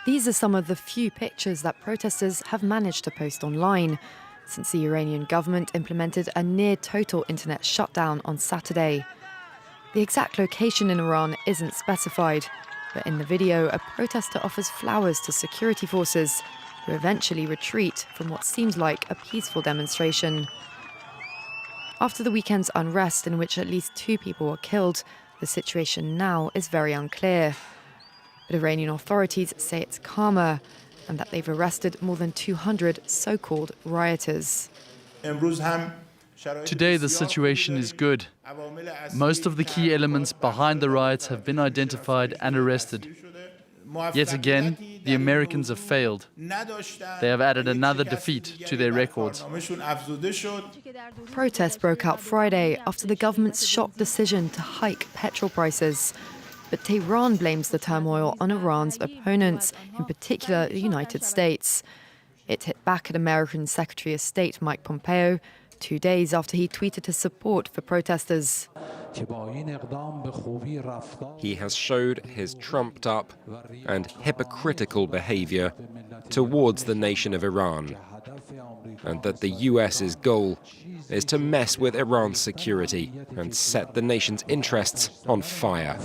These are some of the few pictures that protesters have managed to post online since the Iranian government implemented a near-total internet shutdown on Saturday. The exact location in Iran isn't specified, but in the video, a protester offers flowers to security forces, who eventually retreat from what seems like a peaceful demonstration. After the weekend's unrest, in which at least 2 people were killed, the situation now is very unclear. But Iranian authorities say it's calmer and that they've arrested more than 200 so-called rioters. Today the situation is good. Most of the key elements behind the riots have been identified and arrested. Yet again, the Americans have failed. They have added another defeat to their records. Protests broke out Friday after the government's shock decision to hike petrol prices. But Tehran blames the turmoil on Iran's opponents, in particular the United States. It hit back at American Secretary of State Mike Pompeo 2 days after he tweeted his support for protesters. He has showed his trumped-up and hypocritical behavior towards the nation of Iran, and that the US's goal is to mess with Iran's security and set the nation's interests on fire.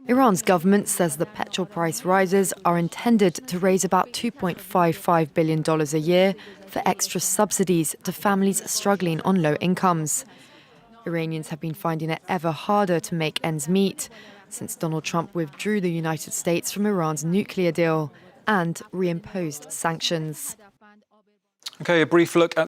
Iran's government says the petrol price rises are intended to raise about $2.55 billion a year for extra subsidies to families struggling on low incomes. Iranians have been finding it ever harder to make ends meet since Donald Trump withdrew the United States from Iran's nuclear deal and reimposed sanctions. Okay, a brief look at